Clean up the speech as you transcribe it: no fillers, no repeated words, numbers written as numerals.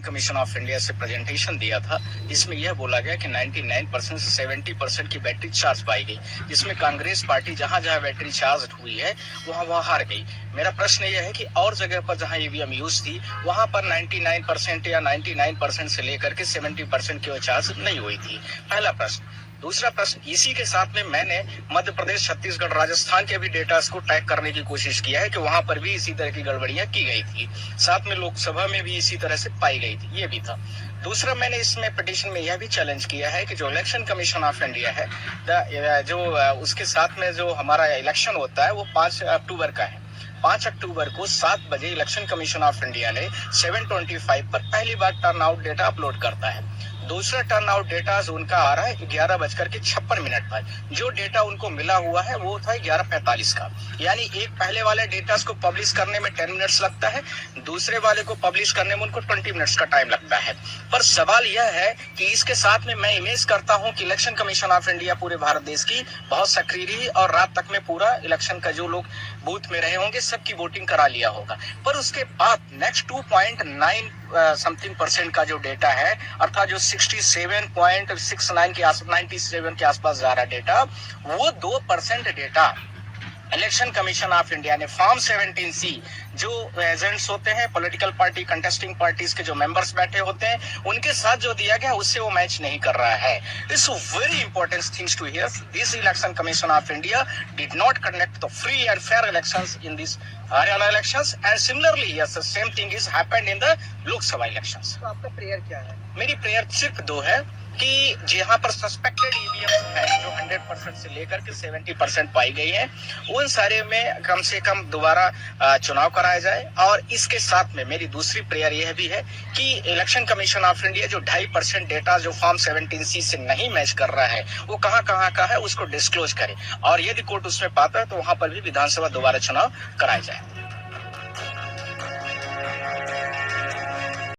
Commission of India से presentation दिया था, जिसमें यह बोला गया कि 99% से 70% की बैटरी चार्ज पाई गई, जिसमें कांग्रेस पार्टी जहां जहां बैटरी चार्ज हुई है वहां हार गई। मेरा प्रश्न यह है कि और जगह पर जहां ईवीएम यूज थी वहां पर 99% या 99% से लेकर के 70% की वो चार्ज नहीं हुई थी। पहला प्रश्न। दूसरा प्रश्न, इसी के साथ में मैंने मध्य प्रदेश, छत्तीसगढ़, राजस्थान के भी डेटा को ट्रैक करने की कोशिश किया है कि वहां पर भी इसी तरह की गड़बड़ियां की गई थी, साथ में लोकसभा में भी इसी तरह से पाई गई थी, ये भी था। दूसरा, मैंने इसमें पिटीशन में यह भी चैलेंज किया है कि जो इलेक्शन कमीशन ऑफ इंडिया है, जो उसके साथ में जो हमारा इलेक्शन होता है वो 5 अक्टूबर का है। 5 अक्टूबर को 7 बजे इलेक्शन कमीशन ऑफ इंडिया ने 7:25 पर पहली बार टर्न आउट डेटा अपलोड करता है। दूसरा टर्न आउट डेटा उनका आ रहा है 11:56 पर। जो डेटा उनको मिला हुआ है वो था 11:45 का, यानी एक पहले वाले डेटा को पब्लिश करने में 10 मिनट्स लगता है, दूसरे वाले को पब्लिश करने में उनको 20 मिनट्स का टाइम लगता है। पर सवाल यह है कि इसके साथ में मैं इमेज करता हूं कि इलेक्शन कमीशन ऑफ इंडिया पूरे भारत देश की बहुत सक्रिय रही और रात तक में पूरा इलेक्शन का जो लोग बूथ में रहे होंगे सबकी वोटिंग करा लिया होगा। पर उसके बाद नेक्स्ट 2.9 समथिंग % का जो डेटा है, अर्थात जो 67.69 के 97 के आसपास जा रहा डेटा, वो 2% data election commission of India ने फॉर्म 17C जो एजेंट्स होते हैं, पॉलिटिकल पार्टी कंटेस्टिंग पार्टीज के जो मेंबर्स बैठे होते हैं, उनके साथ जो दिया गया उससे वो मैच नहीं कर रहा है। It's very important things to hear. This election commission of India did not conduct the free and fair elections in this Haryana elections, and similarly yes the same thing is happened in the Lok Sabha elections. तो आपका prayer क्या है? मेरी prayer सिर्फ 2 है कि जहां पर सस्पेक्टेड ईवीएम है जो 100% से लेकर के 70% पाई गई है, उन सारे में कम से कम दोबारा चुनाव कराया जाए। और इसके साथ में मेरी दूसरी प्रेयर यह भी है कि इलेक्शन कमीशन ऑफ इंडिया जो 2.5% डेटा जो फॉर्म 17C से नहीं मैच कर रहा है वो कहाँ का है उसको डिस्क्लोज करे, और यदि कोर्ट उसमें पाता है तो वहां पर भी विधानसभा दोबारा चुनाव कराया जाए।